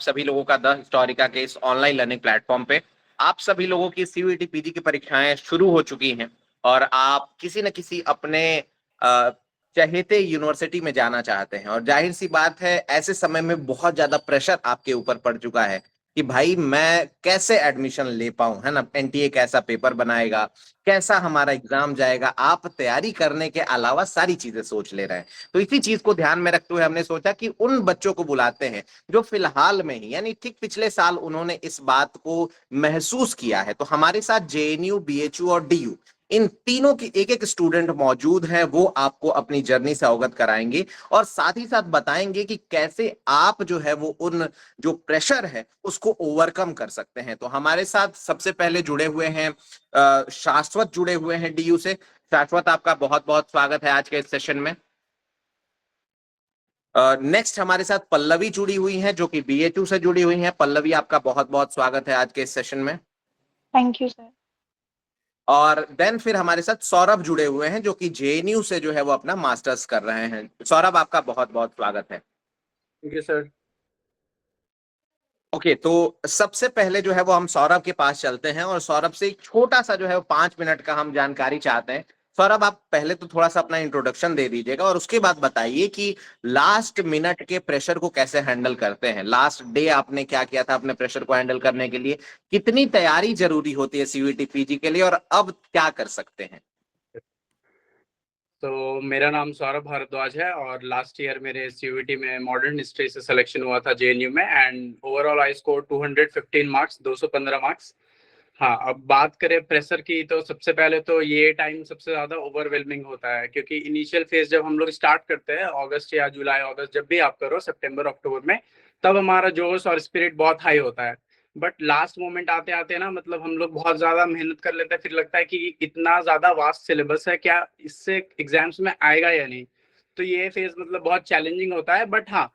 सभी लोगों का द हिस्टोरिका के इस ऑनलाइन लर्निंग प्लेटफॉर्म पे। आप सभी लोगों की सीयूईटी पीजी की परीक्षाएं शुरू हो चुकी हैं और आप किसी न किसी अपने अ, चहेते यूनिवर्सिटी में जाना चाहते हैं, और जाहिर सी बात है ऐसे समय में बहुत ज्यादा प्रेशर आपके ऊपर पड़ चुका है कि भाई मैं कैसे एडमिशन ले पाऊं, है ना। एनटीए कैसा पेपर बनाएगा, कैसा हमारा एग्जाम जाएगा, आप तैयारी करने के अलावा सारी चीजें सोच ले रहे हैं। तो इसी चीज को ध्यान में रखते हुए हमने सोचा कि उन बच्चों को बुलाते हैं जो फिलहाल में ही, यानी ठीक पिछले साल उन्होंने इस बात को महसूस किया है। तो हमारे साथ जेएनयू, बीएचयू और डीयू, इन तीनों की एक एक स्टूडेंट मौजूद है। वो आपको अपनी जर्नी से अवगत कराएंगे और साथ ही साथ बताएंगे कि कैसे आप जो है वो उन जो प्रेशर है उसको ओवरकम कर सकते हैं। तो हमारे साथ सबसे पहले जुड़े हुए हैं शाश्वत, जुड़े हुए हैं डीयू से। शाश्वत, आपका बहुत बहुत स्वागत है आज के इस सेशन में। नेक्स्ट हमारे साथ पल्लवी जुड़ी हुई हैं जो कि बीएचयू से जुड़ी हुई हैं। पल्लवी, आपका बहुत बहुत स्वागत है आज के इस सेशन में। Thank you sir. और देन फिर हमारे साथ सौरभ जुड़े हुए हैं जो कि जेएनयू से जो है वो अपना मास्टर्स कर रहे हैं। सौरभ, आपका बहुत बहुत स्वागत है। Thank you sir. ओके, तो सबसे पहले जो है वो हम सौरभ के पास चलते हैं और सौरभ से एक छोटा सा जो है वो 5 मिनट का हम जानकारी चाहते हैं। सौरभ, आप पहले तो थोड़ा सा अपना इंट्रोडक्शन दे दीजिएगा और उसके बाद बताइए कि लास्ट मिनट के प्रेशर को कैसे हैंडल करते हैं। लास्ट डे आपने क्या किया था अपने प्रेशर को हैंडल करने के लिए, कितनी तैयारी जरूरी होती है सीयूईटी पीजी के लिए, और अब क्या कर सकते हैं। तो मेरा नाम सौरभ भारद्वाज है और लास्ट ईयर मेरे सीयूईटी में मॉडर्न हिस्ट्री से सिलेक्शन हुआ था जेएनयू में, and overall I score 215 marks, 215 marks. हाँ, अब बात करें प्रेशर की, तो सबसे पहले तो ये टाइम सबसे ज्यादा ओवरवेलमिंग होता है, क्योंकि इनिशियल फेज जब हम लोग स्टार्ट करते हैं अगस्त या जुलाई, अगस्त जब भी आप करो, सितंबर अक्टूबर में, तब हमारा जोश और स्पिरिट बहुत हाई होता है। बट लास्ट मोमेंट आते आते ना, मतलब हम लोग बहुत ज्यादा मेहनत कर लेते हैं, फिर लगता है कि इतना ज्यादा वास्ट सिलेबस है, क्या इससे एग्जाम्स में आएगा या नहीं। तो ये फेज मतलब बहुत चैलेंजिंग होता है। बट हाँ,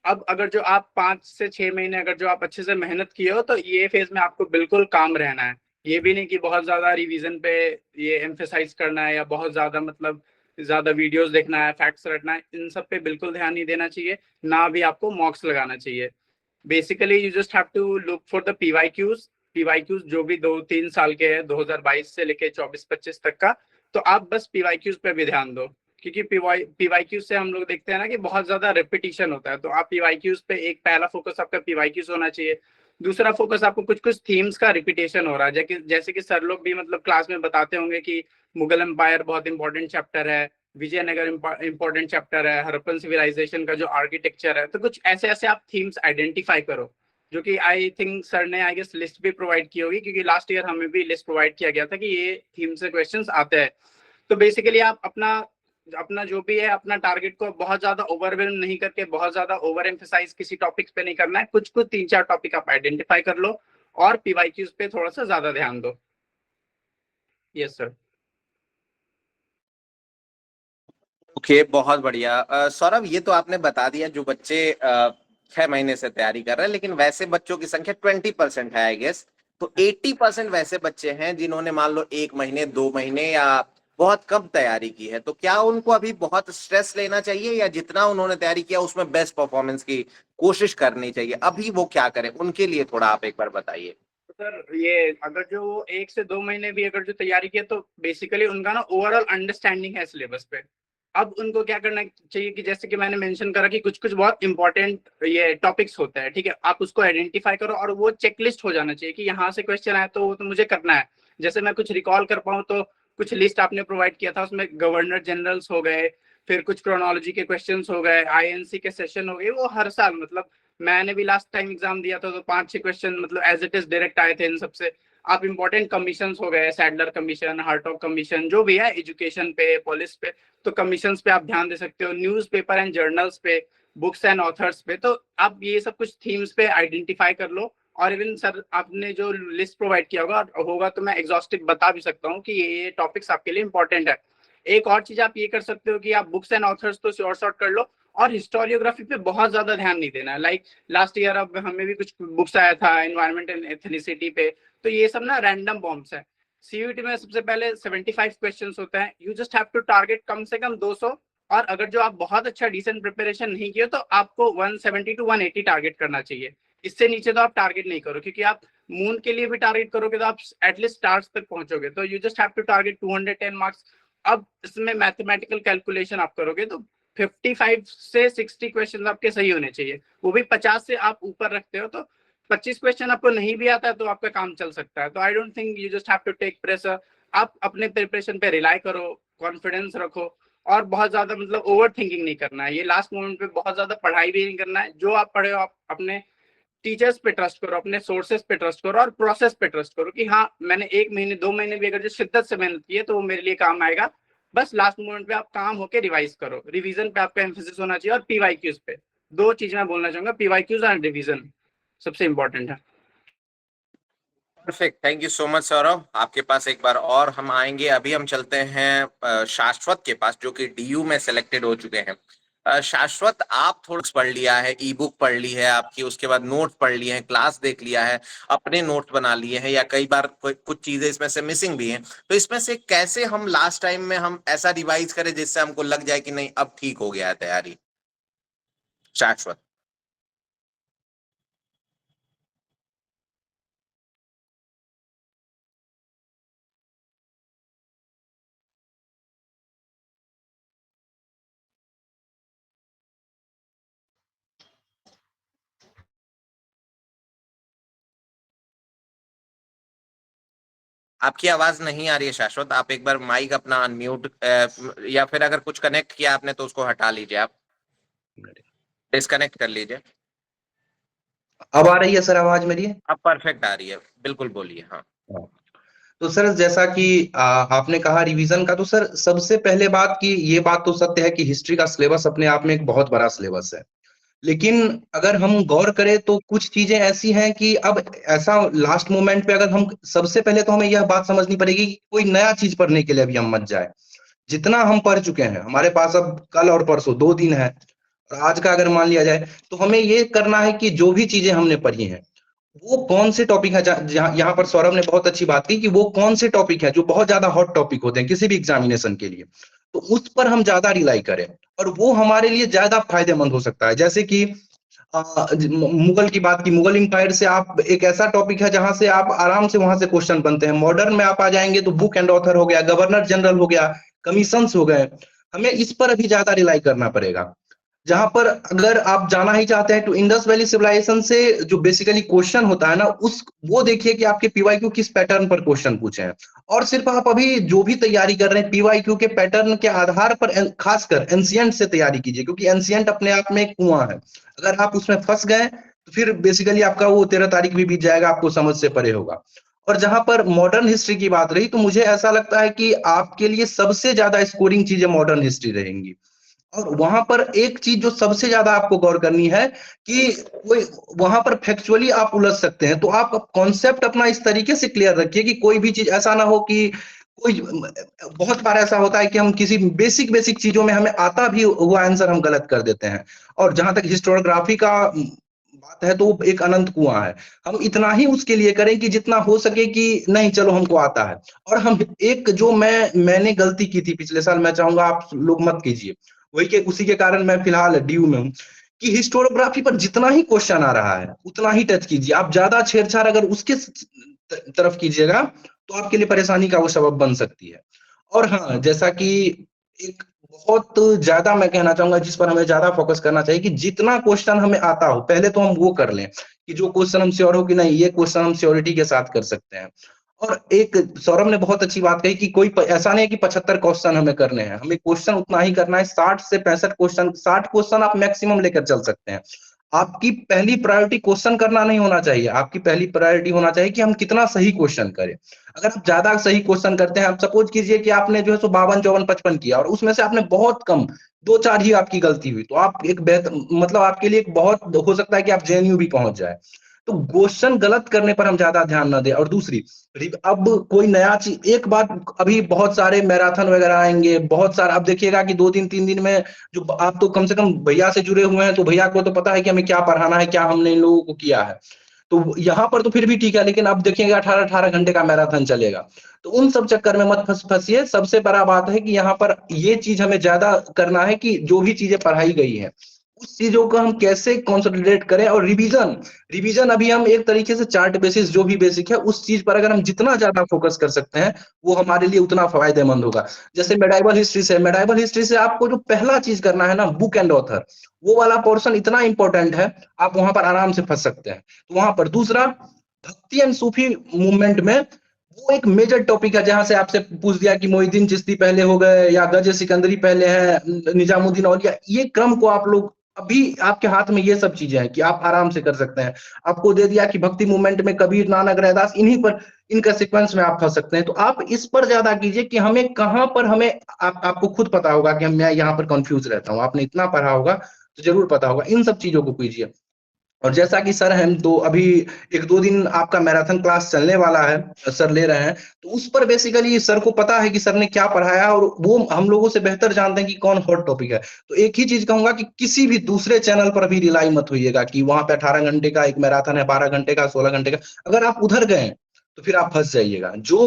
अब अगर जो आप 5 से 6 महीने अगर जो आप अच्छे से मेहनत किए हो, तो ये फेज में आपको बिल्कुल काम रहना है। ये भी नहीं कि बहुत ज्यादा रिवीजन पे ये एम्फेसाइज करना है या बहुत ज्यादा मतलब ज्यादा वीडियोस देखना है, फैक्ट्स रटना है, इन सब पे बिल्कुल ध्यान नहीं देना चाहिए, ना भी आपको मॉक्स लगाना चाहिए। Basically you just have to look for the PYQs. PYQs जो भी 2-3 साल के हैं, 2022 से लेके 24-25 तक का, तो आप बस पीवाईक्यूज पे भी ध्यान दो, क्योंकि पीवाईक्यूज से हम लोग देखते हैं ना कि बहुत ज्यादा रिपीटिशन होता है। तो आप पीवाईक्यूज पे एक पहला फोकस आपका पीवाईक्यूज होना चाहिए। दूसरा फोकस आपको कुछ कुछ थीम्स का रिपीटेशन हो रहा है, जैसे कि सर लोग भी मतलब क्लास में बताते होंगे कि मुगल एम्पायर बहुत इंपॉर्टेंट चैप्टर है, विजयनगर इंपॉर्टेंट चैप्टर है, हरप्पन सिविलाइजेशन का जो आर्किटेक्चर है। तो कुछ ऐसे ऐसे आप थीम्स आइडेंटिफाई करो, जो कि आई थिंक सर ने आई गेस लिस्ट भी प्रोवाइड की होगी, क्योंकि लास्ट ईयर हमें भी लिस्ट प्रोवाइड किया गया था कि ये थीम से क्वेश्चंस आते हैं। तो बेसिकली आप अपना अपना जो भी है अपना टारगेट को बहुत ज्यादा ओवरवेलम नहीं करके, बहुत ज्यादा ओवर एम्फेसाइज किसी टॉपिक्स पे नहीं करना है। कुछ कुछ 3-4 टॉपिक आप आइडेंटिफाई कर लो और पीवाईक्यूज पे थोड़ा सा ज्यादा ध्यान दो। Yes sir. ओके, बहुत बढ़िया। सौरभ, ये तो आपने बता दिया जो बच्चे 6 महीने से तैयारी कर रहे हैं, लेकिन वैसे बच्चों की संख्या 20% है आई गेस। तो 80% वैसे बच्चे हैं जिन्होंने मान लो 1 महीने, 2 महीने या बहुत कम तैयारी की है। तो क्या उनको अभी बहुत स्ट्रेस लेना चाहिए, या जितना उन्होंने तैयारी किया उसमें बेस्ट परफॉर्मेंस की कोशिश करनी चाहिए? अभी वो क्या करें, उनके लिए थोड़ा आप एक बार बताइए। सर ये अगर जो 1 से 2 महीने भी अगर जो तैयारी किया, तो बेसिकली उनका ना ओवरऑल अंडरस्टैंडिंग है सिलेबस पे। अब उनको क्या करना चाहिए कि जैसे कि मैंने मेंशन करा कि कुछ कुछ बहुत इंपॉर्टेंट ये टॉपिक्स होते हैं, ठीक है, आप उसको आइडेंटिफाई करो और वो चेकलिस्ट हो जाना चाहिए कि यहाँ से क्वेश्चन आया तो वो तो मुझे करना है। जैसे मैं कुछ रिकॉल कर पाऊँ, तो कुछ लिस्ट आपने प्रोवाइड किया था, उसमें गवर्नर जनरल्स हो गए, फिर कुछ क्रोनोलॉजी के क्वेश्चंस हो गए, आईएनसी के सेशन हो गए। वो हर साल मतलब मैंने भी लास्ट टाइम एग्जाम दिया था, तो 5-6 क्वेश्चन मतलब एज इट इज डायरेक्ट आए थे इन सबसे। आप इंपॉर्टेंट कमीशन हो गए, सैडलर कमीशन, हार्टॉग कमीशन, जो भी है एजुकेशन पे, पुलिस पे, तो कमीशंस पे आप ध्यान दे सकते हो। न्यूज पेपर एंड जर्नल्स पे, बुक्स एंड ऑथर्स पे, तो आप ये सब कुछ थीम्स पे आइडेंटिफाई कर लो। और इवन सर आपने जो लिस्ट प्रोवाइड किया होगा तो मैं एग्जॉस्टिव बता भी सकता हूँ कि ये टॉपिक्स आपके लिए इंपॉर्टेंट है। एक और चीज आप ये कर सकते हो कि आप बुक्स एंड ऑथर्स तो श्योर शॉर्ट कर लो, और हिस्टोरियोग्राफी पे बहुत ज्यादा ध्यान नहीं देना है। लाइक लास्ट ईयर अब हमें भी कुछ बुक्स आया था एनवायरमेंट एंड एथनिसिटी पे, तो ये सब ना रैंडम बॉम्ब्स है। सीयूईटी में सबसे पहले 75 क्वेश्चंस होते हैं, you just have to target कम से कम 200। और अगर जो आप बहुत अच्छा डिसेंट प्रिपरेशन नहीं किए, तो आपको 170 to 180 टारगेट करना चाहिए। इससे नीचे तो आप टारगेट नहीं करो, क्योंकि आप मून के लिए भी टारगेट करोगे तो आप एटलीस्ट स्टार्स तक पहुंचोगे। तो you just have to target 210 marks. अब इसमें मैथमेटिकल कैलकुलेशन आप करोगे तो 55 से 60 क्वेश्चन आपके सही होने चाहिए, वो भी 50 से आप ऊपर रखते हो तो 25 क्वेश्चन आपको नहीं भी आता है तो आपका काम चल सकता है। तो I don't think, you just have to take pressure. आप अपने प्रिपरेशन पे रिलाई करो, कॉन्फिडेंस रखो, और बहुत ज्यादा मतलब ओवर थिंकिंग नहीं करना है। ये लास्ट मोमेंट पे बहुत ज्यादा पढ़ाई भी नहीं करना है। जो आप पढ़े हो आप अपने टीचर्स पे ट्रस्ट करो, अपने सोर्सेस पे ट्रस्ट करो, और प्रोसेस पे ट्रस्ट करो कि हाँ मैंने 1 महीने 2 महीने भी अगर जो शिद्दत से मेहनत की है तो वो मेरे लिए काम आएगा। बस लास्ट मोमेंट पे आप काम होके रिवाइज करो। रिवीजन पे आपका एम्फेसिस होना चाहिए, और पीवाईक्यूज पे। दो चीज मैं बोलना चाहूंगा, पीवाईक्यूज एंड रिवीजन सबसे इंपॉर्टेंट है। Perfect, thank you so much Saurabh. आपके पास एक बार और हम आएंगे, अभी हम चलते हैं शाश्वत के पास, जो कि डीयू में सिलेक्टेड हो चुके हैं। शाश्वत, आप थोड़ा पढ़ लिया है, ई बुक पढ़ ली है आपकी, उसके बाद नोट पढ़ लिए हैं, क्लास देख लिया है, अपने नोट बना लिए हैं, या कई बार कुछ चीजें इसमें से मिसिंग भी हैं, तो इसमें से कैसे हम लास्ट टाइम में हम ऐसा रिवाइज करें जिससे हमको लग जाए कि नहीं अब ठीक हो गया है तैयारी? शाश्वत। आपकी आवाज नहीं आ रही है शाश्वत, आप एक बार माइक अपना अनम्यूट, या फिर अगर कुछ कनेक्ट किया आपने तो उसको हटा लीजिए, आप डिस्कनेक्ट कर लीजिए। अब आ रही है सर आवाज मेरी? अब परफेक्ट आ रही है, बिल्कुल बोलिए। हाँ। हाँ। तो सर जैसा कि आपने कहा रिवीजन का, तो सर सबसे पहले बात की ये बात तो सत्य है कि हिस्ट्री का सिलेबस अपने आप में एक बहुत बड़ा सिलेबस है। लेकिन अगर हम गौर करें तो कुछ चीजें ऐसी हैं कि अब ऐसा लास्ट मोमेंट पे अगर हम, सबसे पहले तो हमें यह बात समझनी पड़ेगी कि कोई नया चीज पढ़ने के लिए अभी हम मत जाए। जितना हम पढ़ चुके हैं, हमारे पास अब कल और परसों 2 दिन है, और आज का अगर मान लिया जाए, तो हमें ये करना है कि जो भी चीजें हमने पढ़ी हैं वो कौन से टॉपिक है, जहां यहाँ पर सौरभ ने बहुत अच्छी बात की कि वो कौन से टॉपिक है जो बहुत ज्यादा हॉट टॉपिक होते हैं किसी भी एग्जामिनेशन के लिए, तो उस पर हम ज्यादा रिलाई करें, और वो हमारे लिए ज्यादा फायदेमंद हो सकता है। जैसे कि मुगल की बात की, मुगल इंपायर से आप, एक ऐसा टॉपिक है जहां से आप आराम से वहां से क्वेश्चन बनते हैं। मॉडर्न में आप आ जाएंगे तो बुक एंड ऑथर हो गया, गवर्नर जनरल हो गया, कमीशंस हो गए, हमें इस पर अभी ज्यादा रिलाई करना पड़ेगा। जहां पर अगर आप जाना ही चाहते हैं तो इंडस वैली सिविलाइजेशन से जो बेसिकली क्वेश्चन होता है ना, उस वो देखिए कि आपके पीवाईक्यू किस पैटर्न पर क्वेश्चन पूछे हैं, और सिर्फ आप अभी जो भी तैयारी कर रहे हैं पीवाईक्यू के पैटर्न के आधार पर खासकर एंशिएंट से तैयारी कीजिए, क्योंकि एंशिएंट अपने आप में एक कुआं है। अगर आप उसमें फंस गए तो फिर बेसिकली आपका वो 13 तारीख भी बीत जाएगा, आपको समझ से परे होगा। और जहां पर मॉडर्न हिस्ट्री की बात रही, तो मुझे ऐसा लगता है कि आपके लिए सबसे ज्यादा स्कोरिंग चीजें मॉडर्न हिस्ट्री रहेंगी। और वहां पर एक चीज जो सबसे ज्यादा आपको गौर करनी है कि कोई वहां पर फैक्चुअली आप उलझ सकते हैं, तो आप कॉन्सेप्ट अपना इस तरीके से क्लियर रखिए कि कोई भी चीज ऐसा ना हो कि कोई, बहुत बार ऐसा होता है कि हम किसी बेसिक बेसिक चीजों में हमें आता भी हुआ आंसर हम गलत कर देते हैं। और जहां तक हिस्टोग्राफी का बात है तो वो एक अनंत कुआं है, हम इतना ही उसके लिए करें कि जितना हो सके कि नहीं चलो हमको आता है। और हम एक जो मैंने गलती की थी पिछले साल, मैं चाहूंगा आप लोग मत कीजिए, वही के उसी के कारण मैं फिलहाल ड्यू में हूँ, कि हिस्टोग्राफी पर जितना ही क्वेश्चन आ रहा है उतना ही टच कीजिए। आप ज्यादा छेड़छाड़ अगर उसके तरफ कीजिएगा तो आपके लिए परेशानी का वो सबब बन सकती है। और हाँ, जैसा कि एक बहुत ज्यादा मैं कहना चाहूंगा जिस पर हमें ज्यादा फोकस करना चाहिए, कि जितना क्वेश्चन हमें आता हो पहले तो हम वो कर लें, कि जो क्वेश्चन हम श्योर हो कि नहीं ये क्वेश्चन हम श्योरिटी के साथ कर सकते हैं। और एक सौरभ ने बहुत अच्छी बात कही कि कोई ऐसा नहीं है कि 75 क्वेश्चन हमें करने हैं, हमें क्वेश्चन उतना ही करना है, 60 से 65 क्वेश्चन, 60 क्वेश्चन आप मैक्सिमम लेकर चल सकते हैं। आपकी पहली प्रायोरिटी क्वेश्चन करना नहीं होना चाहिए, आपकी पहली प्रायोरिटी होना चाहिए कि हम कितना सही क्वेश्चन करें। अगर आप ज्यादा सही क्वेश्चन करते हैं, आप सपोज कीजिए कि आपने जो है सो 52 54 55 किया और उसमें से आपने बहुत कम 2 4 ही आपकी गलती हुई, तो आप एक बेहतर, मतलब आपके लिए एक बहुत हो सकता है कि आप जेएनयू भी पहुंच जाए। तो क्वेश्चन गलत करने पर हम ज्यादा ध्यान ना दें। और दूसरी, अब कोई नया चीज, एक बात, अभी बहुत सारे मैराथन वगैरह आएंगे, बहुत सारा, अब देखिएगा कि 2 दिन 3 दिन में, जो आप तो कम से कम भैया से जुड़े हुए हैं तो भैया को तो पता है कि हमें क्या पढ़ाना है, क्या हमने इन लोगों को किया है। तो यहाँ पर तो फिर भी ठीक है, लेकिन अब देखिएगा 18 18 घंटे का मैराथन चलेगा, तो उन सब चक्कर में मत फंसिए। सबसे बड़ा बात है कि यहाँ पर ये चीज हमें ज्यादा करना है कि जो भी चीजें पढ़ाई गई है उस चीजों को हम कैसे कंसंट्रेट करें। और रिवीजन रिवीजन अभी हम एक तरीके से चार्ट बेसिस जो भी बेसिक है उस चीज पर अगर हम जितना ज्यादा फोकस कर सकते हैं वो हमारे लिए उतना फायदेमंद होगा। जैसे मेडाइवल हिस्ट्री से आपको जो पहला चीज करना है ना, बुक एंड ऑथर, वो वाला पोर्शन इतना इंपॉर्टेंट है, आप वहां पर आराम से फंस सकते हैं। तो वहां पर दूसरा, भक्ति एंड सूफी मूवमेंट में वो एक मेजर टॉपिक है, जहां से आपसे पूछ दिया कि मोहिउद्दीन चिश्ती पहले हो गए या गज सिकंदरी पहले है, निजामुद्दीन औलिया, ये क्रम को आप लोग अभी आपके हाथ में ये सब चीजें हैं कि आप आराम से कर सकते हैं। आपको दे दिया कि भक्ति मूवमेंट में कबीर, नानक, रैदास, इन्हीं पर, इनका सीक्वेंस में आप फंस सकते हैं। तो आप इस पर ज्यादा कीजिए कि हमें कहां पर हमें आपको खुद पता होगा कि मैं यहाँ पर कंफ्यूज रहता हूँ, आपने इतना पढ़ा होगा तो जरूर पता होगा, इन सब चीजों को कीजिए। और जैसा कि सर हम तो अभी 1-2 दिन आपका मैराथन क्लास चलने वाला है, सर ले रहे हैं, तो उस पर बेसिकली सर को पता है कि सर ने क्या पढ़ाया और वो हम लोगों से बेहतर जानते हैं कि कौन हॉट टॉपिक है। तो एक ही चीज कहूंगा कि किसी भी दूसरे चैनल पर भी रिलाई मत होइएगा कि वहां पे 18 घंटे का एक मैराथन है, 12 घंटे का, 16 घंटे का। अगर आप उधर गए तो फिर आप फंस जाइएगा। जो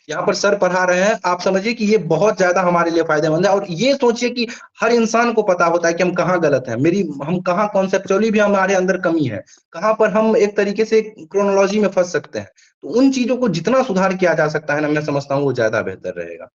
यहाँ पर सर पढ़ा रहे हैं आप समझिए कि ये बहुत ज्यादा हमारे लिए फायदेमंद है। और ये सोचिए कि हर इंसान को पता होता है कि हम कहाँ गलत हैं, हम कहाँ कॉन्सेप्चुअली भी हमारे अंदर कमी है, कहाँ पर हम एक तरीके से क्रोनोलॉजी में फंस सकते हैं। तो उन चीजों को जितना सुधार किया जा सकता है ना, मैं समझता हूँ वो ज्यादा बेहतर रहेगा।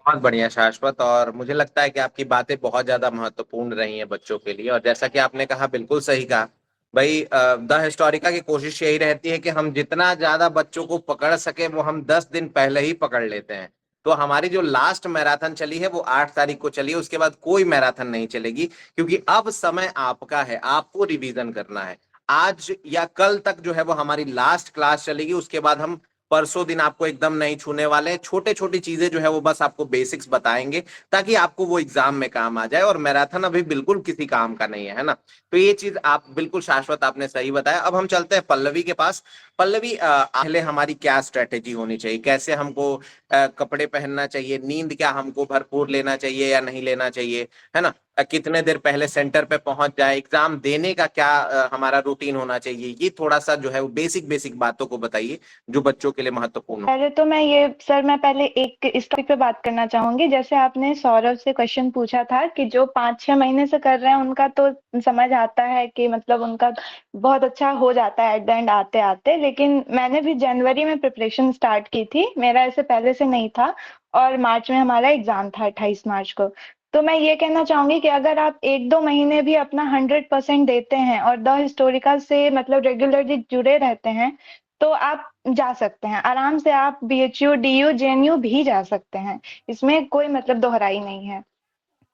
बहुत बढ़िया शाश्वत, और मुझे लगता है कि आपकी बातें बहुत ज्यादा महत्वपूर्ण रही हैं बच्चों के लिए। और जैसा कि आपने कहा, बिल्कुल सही कहा भाई। द हिस्टोरिका की कोशिश यही रहती है कि हम जितना ज्यादा बच्चों को पकड़ सके वो हम 10 दिन पहले ही पकड़ लेते हैं। तो हमारी जो लास्ट मैराथन चली है वो 8 तारीख को चली है, उसके बाद कोई मैराथन नहीं चलेगी, क्योंकि अब समय आपका है, आपको रिवीजन करना है। आज या कल तक जो है वो हमारी लास्ट क्लास चलेगी, उसके बाद हम परसों दिन आपको एकदम नहीं छूने वाले। छोटे छोटी चीजें जो है वो बस आपको बेसिक्स बताएंगे, ताकि आपको वो एग्जाम में काम आ जाए। और मैराथन अभी बिल्कुल किसी काम का नहीं है ना। तो ये चीज आप बिल्कुल शाश्वत आपने सही बताया। अब हम चलते हैं पल्लवी के पास। पल्लवी, पहले हमारी क्या स्ट्रेटेजी होनी चाहिए, कैसे हमको कपड़े पहनना चाहिए, नींद क्या हमको भरपूर लेना चाहिए या नहीं लेना चाहिए, है ना? कितने देर पहले सेंटर पे पहुंच जाए, एग्जाम देने का क्या हमारा रूटीन होना चाहिए, ये थोड़ा सा जो है वो बेसिक बेसिक बातों को बताइए जो बच्चों के लिए महत्वपूर्ण हो। पहले तो मैं ये सर मैं पहले एक इस टॉपिक पे बात करना चाहूंगी। जैसे आपने सौरभ से क्वेश्चन पूछा था कि जो 5-6 महीने से कर रहे हैं उनका तो समझ आता है कि मतलब उनका बहुत अच्छा हो जाता है एट द एंड आते आते। लेकिन मैंने भी जनवरी में प्रिपरेशन स्टार्ट की थी, मेरा ऐसे पहले से नहीं था। और मार्च में हमारा एग्जाम था 28 मार्च को। तो मैं ये कहना चाहूंगी कि अगर आप 1-2 महीने भी अपना 100% देते हैं और द हिस्टोरिकल से मतलब रेगुलरली जुड़े रहते हैं, तो आप जा सकते हैं आराम से। आप बीएचयू, डीयू, जेएनयू भी जा सकते हैं, इसमें कोई मतलब दोहराई नहीं है।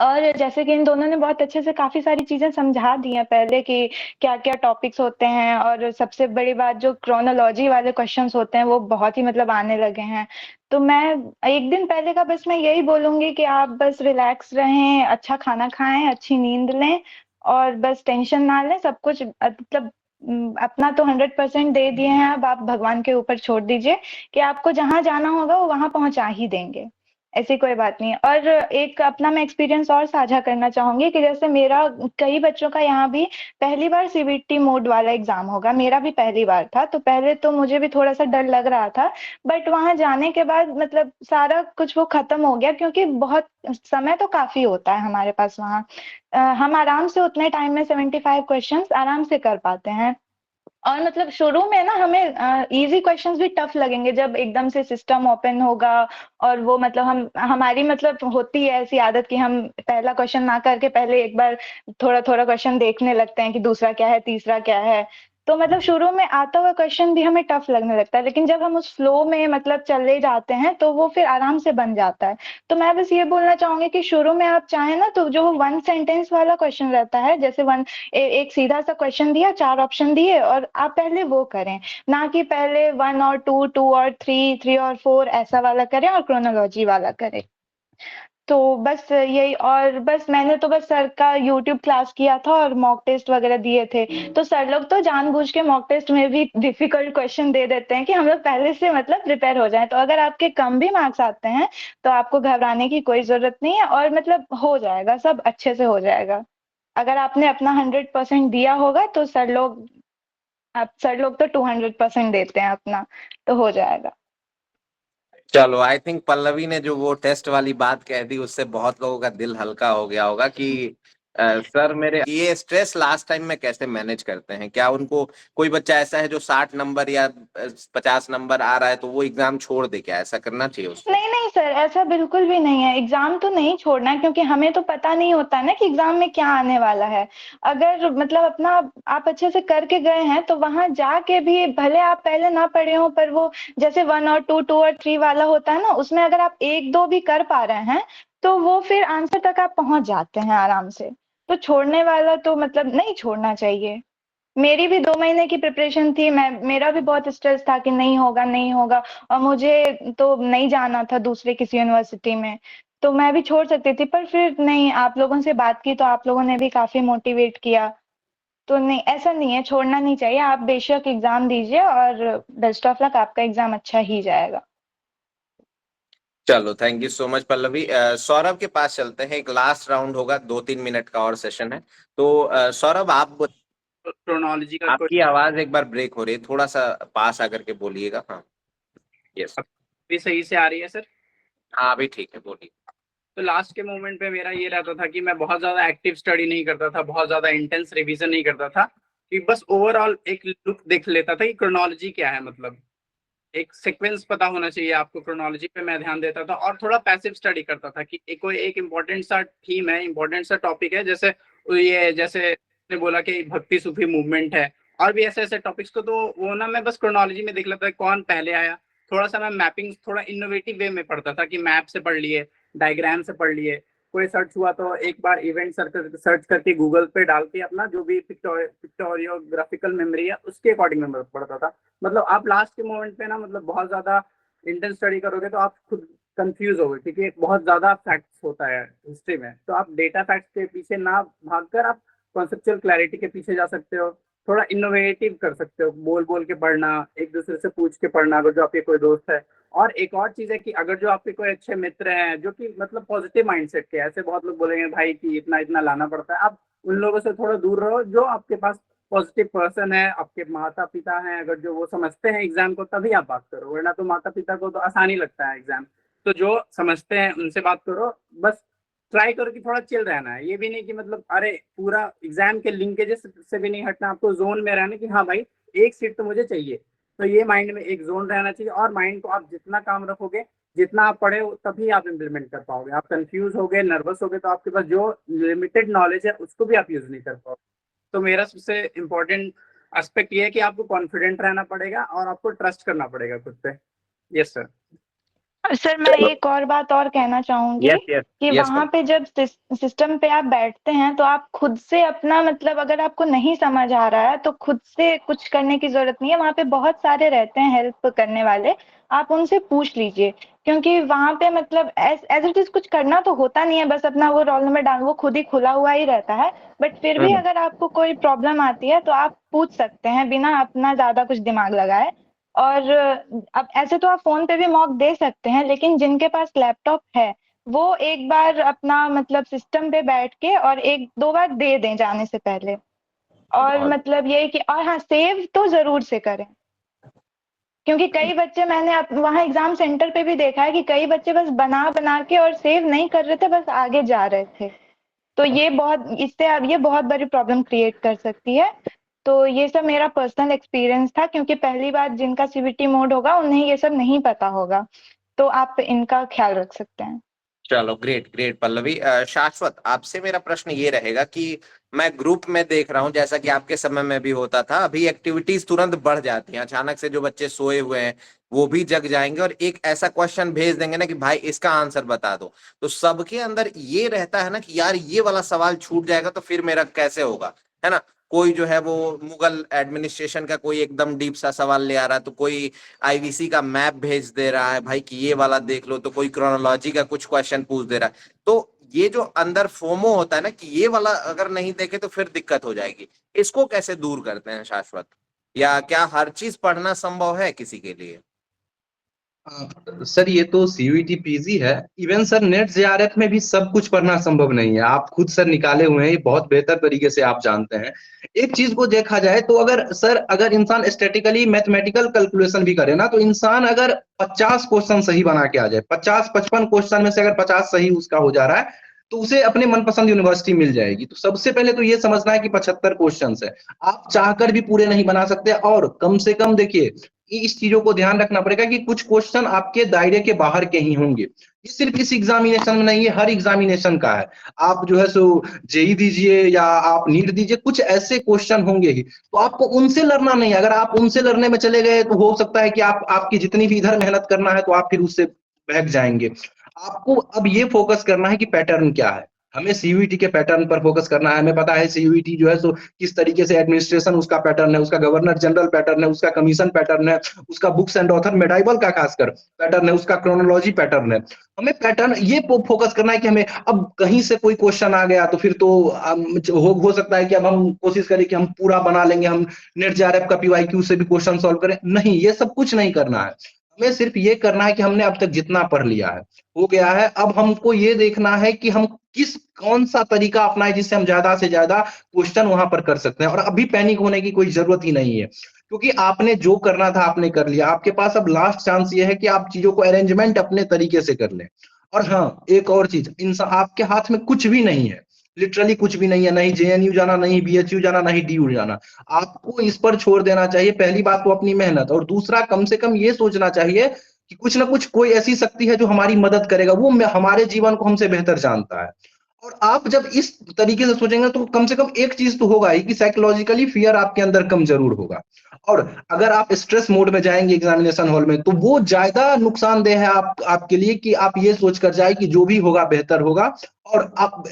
और जैसे कि इन दोनों ने बहुत अच्छे से काफी सारी चीजें समझा दी हैं पहले कि क्या क्या टॉपिक्स होते हैं। और सबसे बड़ी बात, जो क्रोनोलॉजी वाले क्वेश्चंस होते हैं वो बहुत ही मतलब आने लगे हैं। तो मैं एक दिन पहले का बस मैं यही बोलूंगी कि आप बस रिलैक्स रहें, अच्छा खाना खाएं, अच्छी नींद लें, और बस टेंशन ना लें। सब कुछ मतलब अपना तो 100% दे दिए हैं, अब आप भगवान के ऊपर छोड़ दीजिए कि आपको जहां जाना होगा वो वहां पहुंचा ही देंगे। ऐसी कोई बात नहीं है। और एक अपना मैं एक्सपीरियंस और साझा करना चाहूंगी कि जैसे मेरा, कई बच्चों का यहाँ भी पहली बार सीबीटी मोड वाला एग्जाम होगा, मेरा भी पहली बार था। तो पहले तो मुझे भी थोड़ा सा डर लग रहा था, बट वहां जाने के बाद मतलब सारा कुछ वो खत्म हो गया, क्योंकि बहुत समय तो काफी होता है हमारे पास वहाँ। हम आराम से उतने टाइम में 75 क्वेश्चंस आराम से कर पाते हैं। और मतलब शुरू में ना हमें इजी क्वेश्चंस भी टफ लगेंगे जब एकदम से सिस्टम ओपन होगा। और वो मतलब हमारी मतलब होती है ऐसी आदत कि हम पहला क्वेश्चन ना करके पहले एक बार थोड़ा थोड़ा क्वेश्चन देखने लगते हैं कि दूसरा क्या है, तीसरा क्या है। तो मतलब शुरू में आता हुआ क्वेश्चन भी हमें टफ लगने लगता है, लेकिन जब हम उस फ्लो में मतलब चले जाते हैं तो वो फिर आराम से बन जाता है। तो मैं बस ये बोलना चाहूंगी कि शुरू में आप चाहें ना तो जो 1 सेंटेंस वाला क्वेश्चन रहता है, जैसे एक सीधा सा क्वेश्चन दिया, 4 ऑप्शन दिए, और आप पहले वो करें, ना कि पहले 1 और 2, 2 और 3, 3 और 4 ऐसा वाला करें और क्रोनोलॉजी वाला करें। तो बस यही। और बस मैंने तो बस सर का यूट्यूब क्लास किया था और मॉक टेस्ट वगैरह दिए थे। तो सर लोग तो जानबूझ के मॉक टेस्ट में भी डिफिकल्ट क्वेश्चन दे देते हैं कि हम लोग पहले से मतलब प्रिपेयर हो जाएं। तो अगर आपके कम भी मार्क्स आते हैं तो आपको घबराने की कोई जरूरत नहीं है, और मतलब हो जाएगा, सब अच्छे से हो जाएगा। अगर आपने अपना 100% दिया होगा तो सर लोग तो 200% देते हैं अपना, तो हो जाएगा। चलो, आई थिंक पल्लवी ने जो वो टेस्ट वाली बात कह दी उससे बहुत लोगों का दिल हल्का हो गया होगा कि सर मेरे ये स्ट्रेस लास्ट टाइम में कैसे मैनेज करते हैं? क्या उनको कोई बच्चा ऐसा है जो 60 नंबर या 50 नंबर आ रहा है तो वो एग्जाम छोड़ दे, क्या ऐसा करना चाहिए उसको? नहीं नहीं सर, ऐसा बिल्कुल भी नहीं है। एग्जाम तो नहीं छोड़ना है, क्योंकि हमें तो पता नहीं होता ना कि एग्जाम में क्या आने वाला है। अगर मतलब अपना आप अच्छे से करके गए हैं तो वहां जाके भी भले आप पहले ना पढ़े हो, पर वो जैसे 1 और 2, 2 और 3 वाला होता है ना, उसमें अगर आप 1-2 भी कर पा रहे हैं तो वो फिर आंसर तक आप पहुंच जाते हैं आराम से। तो छोड़ने वाला तो मतलब नहीं छोड़ना चाहिए। मेरी भी 2 महीने की प्रिपरेशन थी, मेरा भी बहुत स्ट्रेस था कि नहीं होगा नहीं होगा, और मुझे तो नहीं जाना था दूसरे किसी यूनिवर्सिटी में, तो मैं भी छोड़ सकती थी। पर फिर नहीं, आप लोगों से बात की तो आप लोगों ने भी काफी मोटिवेट किया। तो नहीं, ऐसा नहीं है, छोड़ना नहीं चाहिए। आप बेशक एग्जाम दीजिए और बेस्ट ऑफ लक, आपका एग्जाम अच्छा ही जाएगा। चलो, thank you so much Pallavi. Saurabh के पास चलते हैं, एक लास्ट राउंड होगा, 2-3 मिनट का और सेशन है। तो सौरभ, आप क्रोनोलॉजी का आपकी आवाज एक बार ब्रेक हो रही है, थोड़ा सा पास आकर के बोलिएगा। हाँ, यस। भी सही से आ रही है सर? हाँ, अभी ठीक है, बोलिए। तो लास्ट के मोमेंट पे मेरा ये रहता था कि मैं बहुत ज्यादा एक्टिव स्टडी नहीं करता था, बहुत ज्यादा इंटेंस रिवीजन नहीं करता था, कि बस ओवरऑल एक लुक देख लेता था कि क्रोनोलॉजी क्या है, मतलब एक सीक्वेंस पता होना चाहिए आपको, क्रोनोलॉजी पे मैं ध्यान देता था। और थोड़ा पैसिव स्टडी करता था कि कोई एक इंपॉर्टेंट सा थीम है, इंपॉर्टेंट सा टॉपिक है, जैसे ये जैसे ने बोला कि भक्ति सूफी मूवमेंट है, और भी ऐसे ऐसे टॉपिक्स को, तो वो ना मैं बस क्रोनोलॉजी में देख लेता था कौन पहले आया। थोड़ा सा मैं मैपिंग थोड़ा इनोवेटिव वे में पढ़ता था कि मैप से पढ़ लिए, डायग्राम से पढ़ लिए, कोई सर्च हुआ तो एक बार इवेंट सर्च करके गूगल पे डाल के अपना जो भी पिक्टोरियोग्राफिकल मेमोरी है उसके अकॉर्डिंग में पढ़ता था। मतलब आप लास्ट के मोमेंट पे ना, मतलब बहुत ज्यादा इंटेंस स्टडी करोगे तो आप खुद कंफ्यूज हो गए, क्योंकि बहुत ज्यादा फैक्ट्स होता है हिस्ट्री में, तो आप डेटा फैक्ट्स के पीछे ना भागकर आप कॉन्सेप्चुअल क्लैरिटी के पीछे जा सकते हो। थोड़ा इनोवेटिव कर सकते हो, बोल बोल के पढ़ना, एक दूसरे से पूछ के पढ़ना अगर जो आपके कोई दोस्त है। और एक और चीज है कि अगर जो आपके कोई अच्छे मित्र हैं जो कि मतलब पॉजिटिव माइंडसेट के, ऐसे बहुत लोग बोलेंगे भाई कि इतना इतना लाना पड़ता है, आप उन लोगों से थोड़ा दूर रहो। जो आपके पास पॉजिटिव पर्सन है, आपके माता पिता हैं, अगर जो वो समझते हैं एग्जाम को, तभी आप बात करो, वरना तो माता पिता को तो आसानी लगता है एग्जाम। तो जो समझते हैं उनसे बात करो। बस ट्राई करो कि थोड़ा चिल रहना है, ये भी नहीं कि मतलब अरे पूरा एग्जाम के लिंकेजेस से भी नहीं हटना, आपको जोन में रहना कि हाँ भाई एक सीट तो मुझे चाहिए। तो ये माइंड में एक जोन रहना चाहिए, और माइंड को आप जितना काम रखोगे, जितना आप पढ़े तभी आप इम्प्लीमेंट कर पाओगे। आप कंफ्यूज हो गए, नर्वस हो गए, तो आपके पास जो लिमिटेड नॉलेज है उसको भी आप यूज नहीं कर पाओगे। तो मेरा सबसे इम्पोर्टेंट एस्पेक्ट ये है कि आपको कॉन्फिडेंट रहना पड़ेगा और आपको ट्रस्ट करना पड़ेगा खुद पे। Yes sir. सर मैं एक और बात और कहना चाहूंगी यस यस कि यस वहां पे जब सिस्टम पे आप बैठते हैं तो आप खुद से अपना मतलब अगर आपको नहीं समझ आ रहा है तो खुद से कुछ करने की जरूरत नहीं है। वहां पे बहुत सारे रहते हैं हेल्प करने वाले, आप उनसे पूछ लीजिए। क्योंकि वहां पे मतलब एज इट इज कुछ करना तो होता नहीं है, बस अपना वो रोल नंबर डाल, वो खुद ही खुला हुआ ही रहता है। बट फिर भी अगर आपको कोई प्रॉब्लम आती है तो आप पूछ सकते हैं बिना अपना ज्यादा कुछ दिमाग लगाए। और अब ऐसे तो आप फोन पे भी मॉक दे सकते हैं, लेकिन जिनके पास लैपटॉप है वो एक बार अपना मतलब सिस्टम पे बैठ के और 1-2 बार दे दें जाने से पहले। और मतलब ये कि और हाँ, सेव तो जरूर से करें, क्योंकि कई बच्चे मैंने वहां एग्जाम सेंटर पे भी देखा है कि कई बच्चे बस बना बना के और सेव नहीं कर रहे थे, बस आगे जा रहे थे। तो ये बहुत, इससे अब ये बहुत बड़ी प्रॉब्लम क्रिएट कर सकती है। तो ये सब मेरा पर्सनल एक्सपीरियंस था, क्योंकि पहली बार जिनका सीबीटी मोड होगा उन्हें ये सब नहीं पता होगा, तो आप इनका ख्याल रख सकते हैं। चलो, ग्रेट ग्रेट पल्लवी। शाश्वत, आपसे मेरा प्रश्न ये रहेगा कि मैं ग्रुप में देख रहा हूँ, जैसा कि आपके समय में भी होता था, अभी एक्टिविटीज तुरंत बढ़ जाती हैं। अचानक से जो बच्चे सोए हुए हैं वो भी जग जाएंगे और एक ऐसा क्वेश्चन भेज देंगे ना कि भाई इसका आंसर बता दो। तो सबके अंदर ये रहता है ना कि यार ये वाला सवाल छूट जाएगा तो फिर मेरा कैसे होगा, है ना। कोई जो है वो मुगल एडमिनिस्ट्रेशन का कोई एकदम डीप सा सवाल ले आ रहा है, तो कोई आईवीसी का मैप भेज दे रहा है भाई कि ये वाला देख लो, तो कोई क्रोनोलॉजी का कुछ क्वेश्चन पूछ दे रहा है। तो ये जो अंदर फोमो होता है ना कि ये वाला अगर नहीं देखे तो फिर दिक्कत हो जाएगी, इसको कैसे दूर करते हैं शाश्वत? या क्या हर चीज पढ़ना संभव है किसी के लिए? सर ये तो सीयूईटी पीजी है। इवन सर नेट जेआरएफ में भी सब कुछ पढ़ना संभव नहीं है। आप खुद सर निकाले हुए हैं, ये बहुत बेहतर तरीके से आप जानते हैं। एक चीज को देखा जाए तो अगर इंसान स्टैटिकली मैथमेटिकल कैलकुलेशन भी करे ना, तो इंसान अगर 50 क्वेश्चन सही बना के आ जाए, 50-55 क्वेश्चन में से अगर 50 सही उसका हो जा रहा है, तो उसे अपने मनपसंद यूनिवर्सिटी मिल जाएगी। तो सबसे पहले तो ये समझना है कि 75 क्वेश्चंस है, आप चाहकर भी पूरे नहीं बना सकते, और कम से कम देखिए इस चीजों को ध्यान रखना पड़ेगा कि कुछ क्वेश्चन आपके दायरे के बाहर के ही होंगे। ये सिर्फ इस एग्जामिनेशन में नहीं है, हर एग्जामिनेशन का है। आप जो है सो जेई दीजिए या आप नीट दीजिए, कुछ ऐसे क्वेश्चन होंगे ही, तो आपको उनसे लड़ना नहीं है। अगर आप उनसे लड़ने में चले गए तो हो सकता है कि आपकी जितनी भी इधर मेहनत करना है तो आप फिर उससे बहक जाएंगे। आपको अब ये फोकस करना है कि पैटर्न क्या है। हमें सीयूईटी के पैटर्न पर फोकस करना है। हमें पता है सीयूईटी जो है सो किस तरीके से एडमिनिस्ट्रेशन उसका पैटर्न है, उसका गवर्नर जनरल पैटर्न है, उसका कमीशन पैटर्न है, उसका बुक्स एंड ऑथर मेडाइवल का खासकर पैटर्न है, उसका क्रोनोलॉजी पैटर्न है। हमें पैटर्न ये फोकस करना है कि हमें अब कहीं से कोई क्वेश्चन आ गया तो फिर तो हो सकता है कि अब हम कोशिश करें कि हम पूरा बना लेंगे, हम नेट जेआरएफ का पीवाईक्यू से भी क्वेश्चन सॉल्व करें। नहीं, ये सब कुछ नहीं करना है। हमें सिर्फ ये करना है कि हमने अब तक जितना पढ़ लिया है हो गया है। अब हमको ये देखना है कि हम कौन सा तरीका अपनाएं जिससे हम ज्यादा से ज्यादा क्वेश्चन वहां पर कर सकते हैं। और अभी पैनिक होने की कोई जरूरत ही नहीं है, क्योंकि आपने जो करना था आपने कर लिया। आपके पास अब लास्ट चांस ये है कि आप चीजों को अरेंजमेंट अपने तरीके से कर लें। और हाँ, एक और चीज, इंसान आपके हाथ में कुछ भी नहीं है, लिटरली कुछ भी नहीं है। नहीं जेएनयू जाना, नहीं बीएचयू जाना, नहीं डीयू जाना। आपको इस पर छोड़ देना चाहिए पहली बात तो अपनी मेहनत, और दूसरा कम से कम ये सोचना चाहिए कि कुछ ना कुछ कोई ऐसी शक्ति है जो हमारी मदद करेगा, वो हमारे जीवन को हमसे बेहतर जानता है। और आप जब इस तरीके से सोचेंगे तो कम से कम एक चीज तो होगा ही कि साइकोलॉजिकली फियर आपके अंदर कम जरूर होगा। और अगर आप स्ट्रेस मोड में जाएंगे एग्जामिनेशन हॉल में तो वो ज्यादा नुकसानदेह है आपके लिए, कि आप ये सोच कर जाए कि जो भी होगा बेहतर होगा। और आप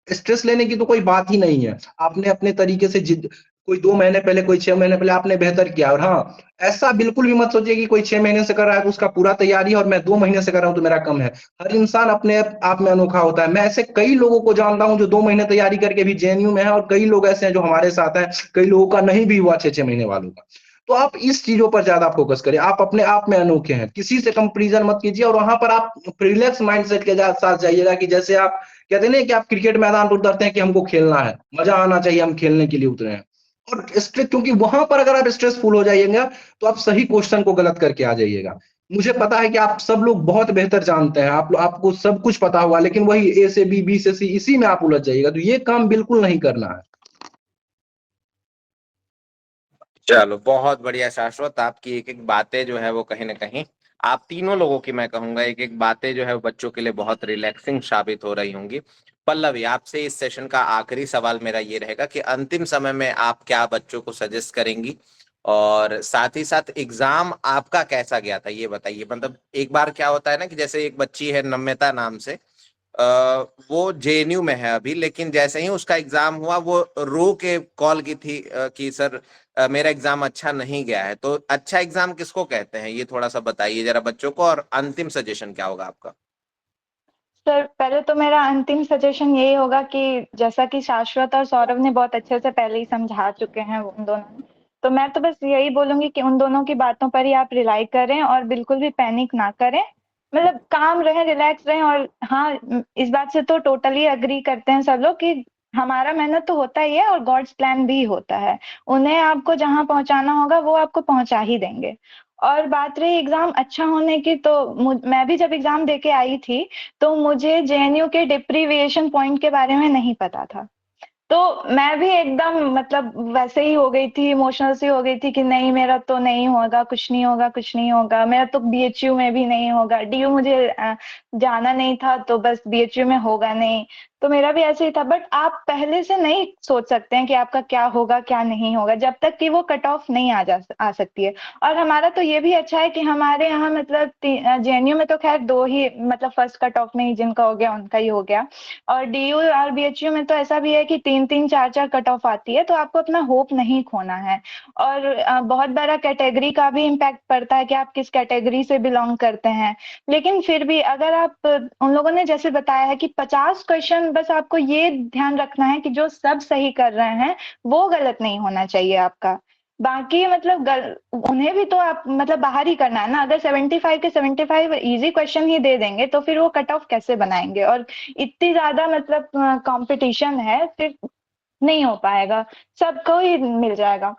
स्ट्रेस लेने की तो कोई बात ही नहीं है। आपने अपने तरीके से जिद, कोई 2 महीने पहले, कोई 6 महीने पहले आपने बेहतर किया। और हाँ, ऐसा बिल्कुल भी मत सोचिए कि कोई 6 महीने से कर रहा है तो उसका पूरा तैयारी है और मैं 2 महीने से कर रहा हूं तो मेरा कम है। हर इंसान अपने आप में अनोखा होता है। मैं ऐसे कई लोगों को जानता हूं जो 2 महीने तैयारी करके भी जेएनयू में है, और कई लोग ऐसे हैं जो हमारे साथ हैं, कई लोगों का नहीं भी हुआ 6-6 महीने वालों का। तो आप इस चीजों पर ज्यादा फोकस करें। आप अपने आप में अनोखे हैं, किसी से कंपैरिजन मत कीजिए। और वहां पर आप रिलैक्स माइंडसेट के साथ जाइएगा, कि जैसे आप कहते हैं ना कि आप क्रिकेट मैदान पर उतरते हैं कि हमको खेलना है, मजा आना चाहिए, हम खेलने के लिए उतरे हैं। और स्ट्रेस, क्योंकि वहां पर अगर आप स्ट्रेसफुल हो जाइएगा तो आप सही क्वेश्चन को गलत करके आ जाइएगा। मुझे पता है कि आप सब लोग बहुत बेहतर जानते हैं, आपको सब कुछ पता होगा, लेकिन वही ए से बी, बी से सी, इसी में आप उलझ जाइएगा। तो ये काम बिल्कुल नहीं करना है। चलो बहुत बढ़िया शाश्वत, आपकी एक एक बातें जो है वो कहीं ना कहीं, आप तीनों लोगों की मैं कहूंगा एक एक बातें जो है वो बच्चों के लिए बहुत रिलैक्सिंग साबित हो रही होंगी। पल्लवी, आपसे इस सेशन का आखिरी सवाल मेरा ये रहेगा कि अंतिम समय में आप क्या बच्चों को सजेस्ट करेंगी, और साथ ही साथ एग्जाम आपका कैसा गया था ये बताइए। मतलब एक बार क्या होता है ना कि जैसे एक बच्ची है नम्यता नाम से, वो जेएनयू में है अभी, लेकिन जैसे ही उसका एग्जाम हुआ वो रो के कॉल की थी कि सर मेरा एग्जाम अच्छा नहीं गया है। तो अच्छा एग्जाम किसको कहते हैं, ये थोड़ा सा बताइए जरा बच्चों को, और अंतिम सजेशन क्या होगा आपका। सर पहले तो मेरा अंतिम सजेशन यही होगा कि जैसा कि शाश्वत और सौरभ ने बहुत अच्छे से पहले ही समझा चुके हैं उन दोनों ने, तो मैं तो बस यही बोलूंगी कि उन दोनों की बातों पर ही आप रिलाई करें और बिल्कुल भी पैनिक ना करें। मतलब काम रहें, रिलैक्स रहें। और हाँ, इस बात से तो टोटली अग्री करते हैं सब लोग कि हमारा मेहनत तो होता ही है और गॉड्स प्लान भी होता है। उन्हें आपको जहां पहुंचाना होगा वो आपको पहुंचा ही देंगे। और बात रही एग्जाम अच्छा होने की, तो मैं भी जब एग्जाम देके आई थी तो मुझे जेएनयू के डिप्रीविएशन पॉइंट के बारे में नहीं पता था। तो मैं भी एकदम मतलब वैसे ही हो गई थी, इमोशनल सी हो गई थी कि नहीं मेरा तो नहीं होगा, कुछ नहीं होगा, कुछ नहीं होगा, मेरा तो बीएचयू में भी नहीं होगा। डीयू मुझे जाना नहीं था तो बस बीएचयू में होगा नहीं, तो मेरा भी ऐसे ही था। बट आप पहले से नहीं सोच सकते हैं कि आपका क्या होगा क्या नहीं होगा, जब तक कि वो कट ऑफ नहीं आ सकती है। और हमारा तो ये भी अच्छा है कि हमारे यहाँ मतलब जेएनयू में तो खैर 2 ही, मतलब फर्स्ट कट ऑफ में ही जिनका हो गया उनका ही हो गया। और डीयू और बीएचयू में तो ऐसा भी है कि 3-3 4-4 कट ऑफ आती है, तो आपको अपना होप नहीं खोना है। और बहुत बड़ा कैटेगरी का भी इम्पैक्ट पड़ता है कि आप किस कैटेगरी से बिलोंग करते हैं। लेकिन फिर भी अगर आप, उन लोगों ने जैसे बताया है कि 50 क्वेश्चन, बस आपको ये ध्यान रखना है कि जो सब सही कर रहे हैं वो गलत नहीं होना चाहिए आपका। बाकी मतलब उन्हें भी तो आप मतलब बाहर ही करना है ना। अगर 75 के 75 इजी क्वेश्चन ही दे देंगे तो फिर वो कट ऑफ कैसे बनाएंगे। और इतनी ज्यादा मतलब कंपटीशन है, फिर नहीं हो पाएगा, सबको ही मिल जाएगा।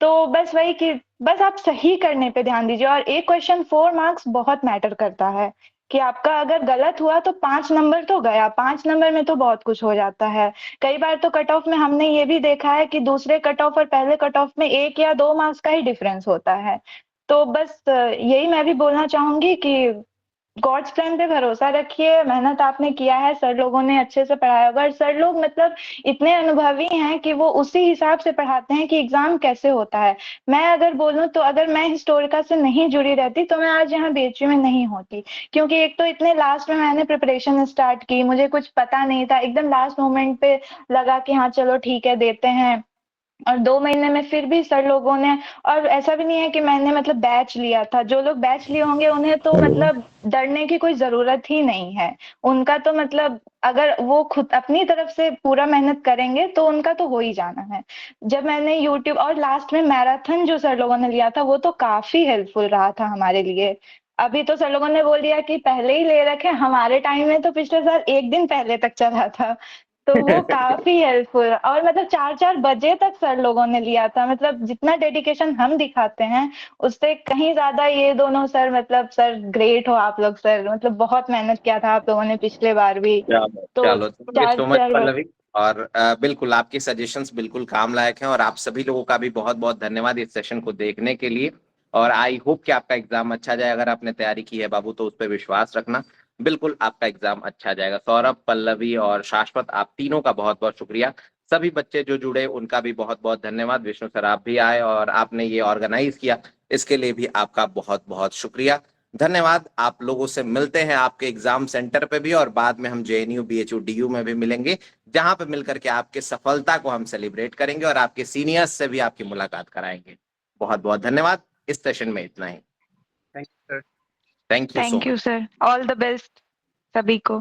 तो बस वही कि बस आप सही करने पे ध्यान दीजिए। और एक क्वेश्चन 4 मार्क्स बहुत मैटर करता है। कि आपका अगर गलत हुआ तो 5 नंबर तो गया, 5 नंबर में तो बहुत कुछ हो जाता है। कई बार तो कट ऑफ में हमने ये भी देखा है कि दूसरे कट ऑफ और पहले कट ऑफ में 1 या 2 मार्क्स का ही डिफरेंस होता है। तो बस यही मैं भी बोलना चाहूंगी कि गॉड्स प्लान पे भरोसा रखिए, मेहनत आपने किया है, सर लोगों ने अच्छे से पढ़ाया होगा और सर लोग मतलब इतने अनुभवी हैं कि वो उसी हिसाब से पढ़ाते हैं कि एग्जाम कैसे होता है। मैं अगर बोलूँ तो अगर मैं हिस्टोरिका से नहीं जुड़ी रहती तो मैं आज यहाँ बीएचयू में नहीं होती, क्योंकि एक तो इतने लास्ट में मैंने प्रिपरेशन स्टार्ट की, मुझे कुछ पता नहीं था, एकदम लास्ट मोमेंट पे लगा कि हाँ चलो ठीक है देते हैं, और 2 महीने में फिर भी सर लोगों ने, और ऐसा भी नहीं है कि मैंने मतलब बैच लिया था, जो लोग बैच लिए होंगे उन्हें तो मतलब डरने की कोई जरूरत ही नहीं है। उनका तो मतलब अगर वो खुद अपनी तरफ से पूरा मेहनत करेंगे तो उनका तो हो ही जाना है। जब मैंने यूट्यूब और लास्ट में मैराथन जो सर लोगों ने लिया था वो तो काफी हेल्पफुल रहा था हमारे लिए। अभी तो सर लोगों ने बोल दिया कि पहले ही ले रखे, हमारे टाइम में तो पिछले साल 1 दिन पहले तक चला था, तो वो काफी हेल्पफुल, और मतलब 4-4 बजे तक सर लोगों ने लिया था, मतलब जितना डेडिकेशन हम दिखाते हैं उससे कहीं ज्यादा ये दोनों सर, मतलब सर ग्रेट हो आप लोग सर, मतलब बहुत मेहनत किया था आप लोगों ने पिछले बार भी। चलो तो चलो, thank you so much 4-4 Pallavi. और बिल्कुल आपके सजेशंस बिल्कुल काम लायक हैं, और आप सभी लोगों का भी बहुत बहुत धन्यवाद इस सेशन को देखने के लिए। और आई होप कि आपका एग्जाम अच्छा जाए। अगर आपने तैयारी की है बाबू तो उस पर विश्वास रखना, बिल्कुल आपका एग्जाम अच्छा जाएगा। सौरभ, पल्लवी और शाश्वत, आप तीनों का बहुत बहुत शुक्रिया। सभी बच्चे जो जुड़े उनका भी बहुत बहुत धन्यवाद। विष्णु सर आप भी आए और आपने ये ऑर्गेनाइज किया, इसके लिए भी आपका बहुत बहुत शुक्रिया, धन्यवाद। आप लोगों से मिलते हैं आपके एग्जाम सेंटर पे भी, और बाद में हम जेएनयू बीएचयू डीयू में भी मिलेंगे, जहां पे मिलकर के आपके सफलता को हम सेलिब्रेट करेंगे और आपके सीनियर्स से भी आपकी मुलाकात कराएंगे। बहुत बहुत धन्यवाद। इस सेशन में इतना ही। Thank you sir. Thank you so thank you much. Sir, all the best सभी को।